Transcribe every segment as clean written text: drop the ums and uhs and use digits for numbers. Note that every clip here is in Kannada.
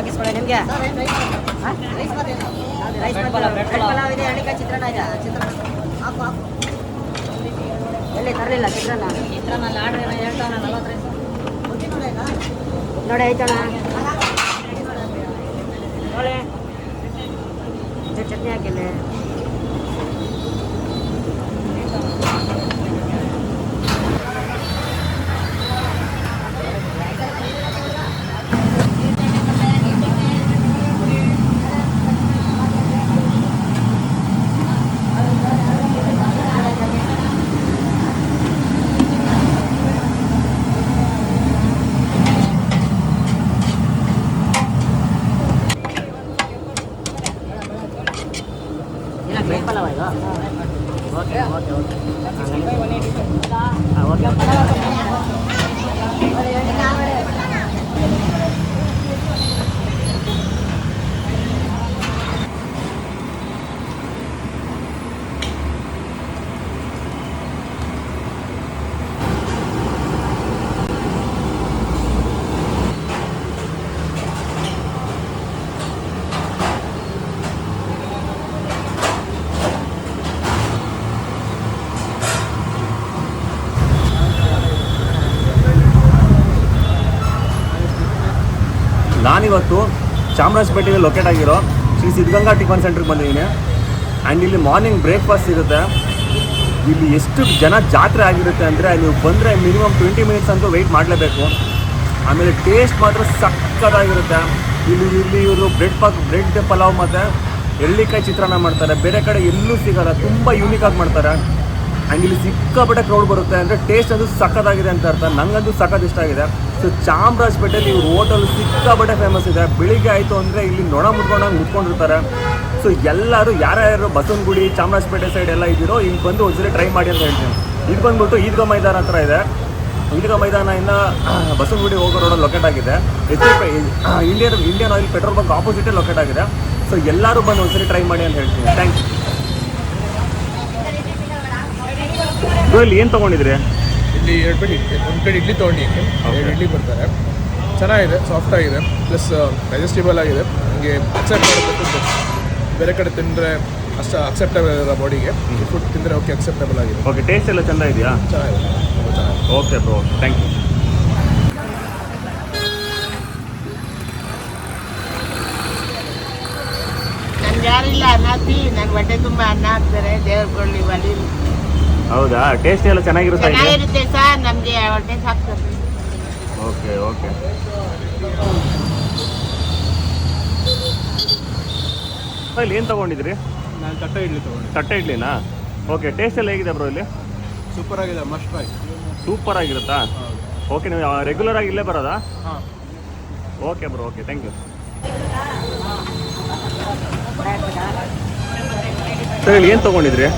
ಇಸ್ಕೊಳ್ಳಿ ನಿಮಗೆ ರೈಸ್ ಪಲಾವ್ ಇದೆ, ಹಳ್ಳಿಕಾಯಿ ಚಿತ್ರಾನ್ನ ಇದೆ. ಹಾಕು ಎಲ್ಲಿ ತರಲಿಲ್ಲ ಚಿತ್ರಾನ್ನ ಆರ್ಡ್ರ್ ಏನೋ ಹೇಳ್ತಾವಣ 45 ನೋಡಿ ಐತಣ್ಣ ನೋಡಿ ಚಟ್ನಿ ಹಾಕಿಲ್ಲ. ನಾನಿವತ್ತು ಚಾಮರಾಜಪೇಟೆಯಲ್ಲಿ ಲೊಕೇಟ್ ಆಗಿರೋ ಶ್ರೀ ಸಿದ್ಧಗಂಗಾ ಟಿಫನ್ ಸೆಂಟ್ರಿಗೆ ಬಂದಿದ್ದೀನಿ. ಆ್ಯಂಡ್ ಇಲ್ಲಿ ಮಾರ್ನಿಂಗ್ ಬ್ರೇಕ್ಫಾಸ್ಟ್ ಸಿಗುತ್ತೆ. ಇಲ್ಲಿ ಎಷ್ಟು ಜನ ಜಾತ್ರೆ ಆಗಿರುತ್ತೆ ಅಂದರೆ ನೀವು ಬಂದರೆ ಮಿನಿಮಮ್ 20 ಮಿನಿಟ್ಸ್ ಅಂತೂ ವೆಯ್ಟ್ ಮಾಡಲೇಬೇಕು. ಆಮೇಲೆ ಟೇಸ್ಟ್ ಮಾತ್ರ ಸಕ್ಕತ್ತಾಗಿರುತ್ತೆ. ಇಲ್ಲಿ ಇವರು ಬ್ರೆಡ್ ಪಲಾವ್ ಮತ್ತು ಎಳ್ಳಿಕಾಯಿ ಚಿತ್ರಾನ್ನ ಮಾಡ್ತಾರೆ. ಬೇರೆ ಕಡೆ ಎಲ್ಲೂ ಸಿಗೋಲ್ಲ, ತುಂಬ ಯೂನಿಕಾಗಿ ಮಾಡ್ತಾರೆ. ಆ್ಯಂಡ್ ಇಲ್ಲಿ ಸಿಕ್ಕಾಪಟ್ಟೆ ಕ್ರೌಡ್ ಬರುತ್ತೆ. ಅಂದರೆ ಟೇಸ್ಟ್ ಅದು ಸಕ್ಕತ್ತಾಗಿದೆ ಅಂತ ಅರ್ಥ. ನನಗಂತೂ ಸಖತ್ ಇಷ್ಟ ಆಗಿದೆ. ಸೊ ಚಾಮರಾಜಪೇಟೆಯಲ್ಲಿ ಇವ್ರ ಹೋಟೆಲ್ ಸಿಕ್ಕಾಪಟ್ಟೆ ಫೇಮಸ್ ಇದೆ. ಬೆಳಿಗ್ಗೆ ಆಯಿತು ಅಂದರೆ ಇಲ್ಲಿ ನೊಣ ಮುಟ್ಕೊಂಡಿರ್ತಾರೆ. ಸೊ ಎಲ್ಲರೂ ಯಾರ್ಯಾರು ಬಸವನಗುಡಿ ಚಾಮರಾಜಪೇಟೆ ಸೈಡ್ ಎಲ್ಲ ಇದ್ದೀರೋ ಇಲ್ಲಿ ಬಂದು ಒಂದ್ಸರಿ ಟ್ರೈ ಮಾಡಿ ಅಂತ ಹೇಳ್ತೀನಿ. ಇದು ಬಂದುಬಿಟ್ಟು ಈದ್ಗಾ ಮೈದಾನ ಹತ್ರ ಇದೆ. ಈದ್ಗಾ ಮೈದಾನದಿಂದ ಬಸವನಗುಡಿ ಹೋಗೋ ರೋಡಲ್ಲಿ ಲೊಕೇಟ್ ಆಗಿದೆ. ಇಂಡಿಯನ್ ಆಯಿಲ್ ಪೆಟ್ರೋಲ್ ಬಂಕ್ ಆಪೋಸಿಟೇ ಲೊಕೇಟ್ ಆಗಿದೆ. ಸೊ ಎಲ್ಲರೂ ಬಂದು ಒಂದ್ಸರಿ ಟ್ರೈ ಮಾಡಿ ಅಂತ ಹೇಳ್ತೀನಿ. ಥ್ಯಾಂಕ್ಸ್. ಇಲ್ಲಿ ಏನು ತೊಗೊಂಡಿದ್ರಿ? ಇಲ್ಲಿ 2 ಪ್ಲೇಟ್ ಒಂದು ಪ್ಲೇಟ್ ಇಡ್ಲಿ ತೊಗೊಂಡಿದ್ದೆ. 2 ಇಡ್ಲಿ ಬರ್ತಾರೆ. ಚೆನ್ನಾಗಿದೆ, ಸಾಫ್ಟ್ ಆಗಿದೆ, ಪ್ಲಸ್ ಡೈಜೆಸ್ಟಿಬಲ್ ಆಗಿದೆ. ನನಗೆ ಅಕ್ಸೆಪ್ಟ್ ಮಾಡಬೇಕು. ಬೇರೆ ಕಡೆ ತಿಂದರೆ ಅಷ್ಟು ಅಕ್ಸೆಪ್ಟಬಲ್ ಇರೋ ಬಾಡಿಗೆ. ಈ ಫುಡ್ ತಿಂದರೆ ಓಕೆ, ಅಕ್ಸೆಪ್ಟಬಲ್ ಆಗಿದೆ. ಓಕೆ, ಟೇಸ್ಟ್ ಎಲ್ಲ ಚೆಂದ ಇದೆಯಾ? ಚೆನ್ನಾಗಿದೆ, ತುಂಬ ಚೆನ್ನಾಗಿದೆ. Okay bro, thank you. ನನ್ಗೆ ಯಾರಿಲ್ಲ ಅನ್ನಾತಿ, ನನ್ನ ಹೊಟ್ಟೆ ತುಂಬ ಅನ್ನ ಹಾಕ್ತಾರೆ ದೇವ್ರುಗಳು ಒಲಿ. ಹೌದಾ? ಟೇಸ್ಟ್ ಎಲ್ಲ ಚೆನ್ನಾಗಿರುತ್ತೆ ಸರ್, ನಮಗೆ ಹೊಟ್ಟೆ ಸಾಕ್ತಾರೆ. Okay okay. ಇಲ್ಲಿ ಏನು ತೊಗೊಂಡಿದ್ರಿ? ನಾನು ತಟ್ಟೆ ಇಡ್ಲಿ ತೊಗೊಂಡೆ. ತಟ್ಟೆ ಇಡ್ಲಿನಾ? ಓಕೆ, ಟೇಸ್ಟ್ ಎಲ್ಲ ಹೇಗಿದೆ ಬ್ರೋ ಇಲ್ಲಿ? ಸೂಪರ್ ಆಗಿದೆ, ಮಸ್ಟ್ ಟ್ರೈ. ಸೂಪರ್ ಆಗಿರುತ್ತಾ? ಓಕೆ, ನೀವು ರೆಗ್ಯುಲರ್ ಆಗಿ ಇಲ್ಲೇ ಬರೋದಾ? ಹಾಂ. Okay bro, okay, thank you. Sir ಇಲ್ಲಿ ಏನು ತೊಗೊಂಡಿದ್ರಿ?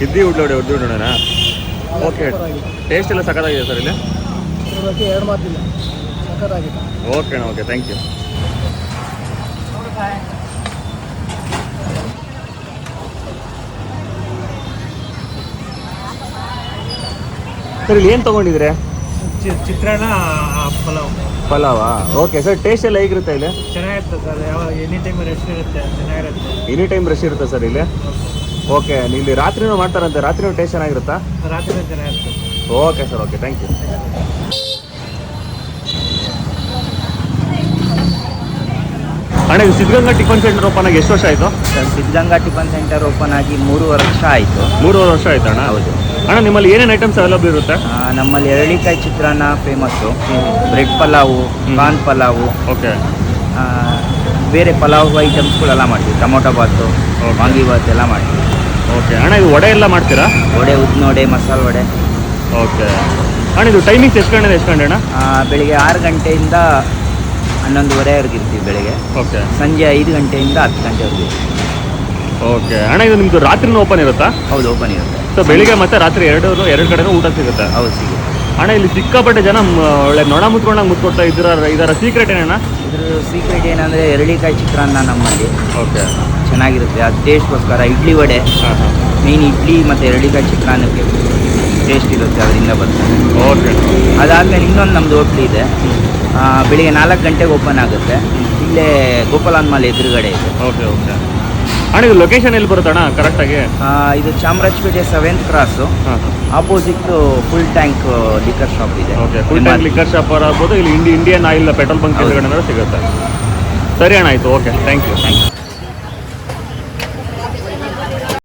ಇಡ್ಲಿ ಉದ್ದಿವಡೆನಾ? ಓಕೆ, ಟೇಸ್ಟ್ ಎಲ್ಲ ಸಖತ್ತಾಗಿದೆ ಸರ್ ಇಲ್ಲಿ? 2 ಮಾತಿಲ್ಲ, ಸಖತ್ತಾಗಿದೆ. ಓಕೆ ಅಣ್ಣ, ಓಕೆ, ಥ್ಯಾಂಕ್ ಯು. ಸರ್ ಇಲ್ಲಿ ಏನು ತೊಗೊಂಡಿದ್ರೆ? ಚಿತ್ರಾನ್ನ, ಪಲಾವಾ? ಓಕೆ ಸರ್, ಟೇಸ್ಟ್ ಎಲ್ಲ ಹೇಗಿರುತ್ತೆ ಇಲ್ಲಿ? ಚೆನ್ನಾಗಿರುತ್ತೆ ಸರ್. ಯಾವಾಗ ಎನಿ ಟೈಮ್ ರೆಸ್ಟ್ ಇರುತ್ತೆ, ಚೆನ್ನಾಗಿರುತ್ತೆ. ಎನಿ ಟೈಮ್ ರಶ್ ಇರುತ್ತೆ ಸರ್ ಇಲ್ಲಿ? ಓಕೆ, ಇಲ್ಲಿ ರಾತ್ರಿನೂ ಮಾಡ್ತಾರಂತೆ, ರಾತ್ರಿನೂ ಟೇಸ್ಟ್ ಚೆನ್ನಾಗಿರುತ್ತಾ? ರಾತ್ರಿ ಚೆನ್ನಾಗಿರುತ್ತೆ. Okay sir, okay, thank you. ಅಣ್ಣ, ಇದು ಸಿದ್ಧಗಂಗಾ ಟಿಫನ್ ಸೆಂಟರ್ ಓಪನ್ ಆಗಿ ಎಷ್ಟು ವರ್ಷ ಆಯಿತು? Sir, Siddaganga tiffin centre open ಆಗಿ 3 ವರ್ಷ ಆಯಿತು. 3 ವರ್ಷ ಆಯ್ತು ಅಣ್ಣ? ಹೌದು ಅಣ್ಣ. ನಿಮ್ಮಲ್ಲಿ ಏನೇನು ಐಟಮ್ಸ್ ಅವೈಲಬಲ್ ಇರುತ್ತೆ? ನಮ್ಮಲ್ಲಿ ಎಳ್ಳಿಕಾಯಿ ಚಿತ್ರಾನ್ನ famous, bread pulao, corn pulao, okay, ಬೇರೆ ಪಲಾವ್ ಐಟಮ್ಸ್ಗಳೆಲ್ಲ ಮಾಡ್ತೀವಿ. ಟೊಮೊಟೊ ಬಾತು, ವಾಂಗಿಬಾತ್ ಎಲ್ಲ ಮಾಡ್ತೀವಿ. ಓಕೆ ಅಣ್ಣ, ಇದು ವಡೆ ಎಲ್ಲ ಮಾಡ್ತೀರಾ? ವಡೆ, ಉದ್ದಿನ ವಡೆ, ಮಸಾಲೆ ವಡೆ. ಓಕೆ ಅಣ್ಣ, ಇದು ಟೈಮಿಂಗ್ಸ್ ಎಷ್ಟು ಗಂಟೆ ಅಣ್ಣ? ಬೆಳಿಗ್ಗೆ 6 ಗಂಟೆಯಿಂದ 11:30ವರೆಗೆ ಇರ್ತೀವಿ ಬೆಳಿಗ್ಗೆ. ಓಕೆ. ಸಂಜೆ 5 ಗಂಟೆಯಿಂದ 10 ಗಂಟೆವರೆಗೆ. ಓಕೆ ಅಣ್ಣ, ಇದು ನಿಮ್ಮದು ರಾತ್ರಿನೂ ಓಪನ್ ಇರುತ್ತಾ? ಹೌದು, ಓಪನ್ ಇರುತ್ತೆ. ಸೊ ಬೆಳಿಗ್ಗೆ ಮತ್ತು ರಾತ್ರಿ ಎರಡು ಕಡೆನೂ ಊಟ ಸಿಗುತ್ತೆ? ಹೌದು, ಸಿಗುತ್ತೆ. ಅಣ್ಣ, ಇಲ್ಲಿ ಸಿಕ್ಕಾಪಟ್ಟೆ ಜನ ಒಳ್ಳೆ ನೊಣ ಮುತ್ಕೊಡ್ತಾ ಇದರ ಸೀಕ್ರೆಟ್ ಏನಣ್ಣ? ಇದ್ರ ಸೀಕ್ರೆಟ್ ಏನಂದರೆ ಎಳ್ಳಿಕಾಯಿ ಚಿತ್ರಾನ್ನ ನಮ್ಮಲ್ಲಿ. ಓಕೆ, ಚೆನ್ನಾಗಿರುತ್ತೆ. ಅದು ಟೇಸ್ಟ್ಗೋಸ್ಕರ ಇಡ್ಲಿ ವಡೆ, ಮೇನ್ ಇಡ್ಲಿ ಮತ್ತು ಎಳ್ಳಿಕಾಯಿ ಚಿತ್ರಾನ್ನಕ್ಕೆ ಟೇಸ್ಟ್ ಇರುತ್ತೆ, ಅದರಿಂದ ಬರ್ತದೆ. ಓಕೆ. ಅದಾದಮೇಲೆ ಇನ್ನೊಂದು ನಮ್ಮದು ಹೋಟ್ಲ್ ಇದೆ, ಬೆಳಿಗ್ಗೆ 4 ಗಂಟೆಗೆ ಓಪನ್ ಆಗುತ್ತೆ. ಇಲ್ಲೇ ಗೋಪಾಲನ್ ಮಾಲ್ ಎದುರುಗಡೆ ಇದೆ. ಓಕೆ ಓಕೆ ಅಣ್ಣ ಇದು ಲೊಕೇಶನ್ ಎಲ್ಲಿ ಬರುತ್ತೆ ಅಣ್ಣ ಕರೆಕ್ಟಾಗಿ? ಇದು ಚಾಮರಾಜಪೇಟೆ 7th ಕ್ರಾಸು, ಹಾಂ opposite full tank liquor shop ಇದೆ. Okay full tank liquor shop ಆಗ್ಬೋದು, ಇಲ್ಲಿ ಇಂಡಿಯನ್ ಆಯಿಲ್ ಪೆಟ್ರೋಲ್ ಬಂಕ್ ಎದುರುಗಡೆ ಸಿಗುತ್ತೆ. ಸರಿ ಅಣ್ಣ, ಆಯಿತು, ಓಕೆ, ಥ್ಯಾಂಕ್ ಯು.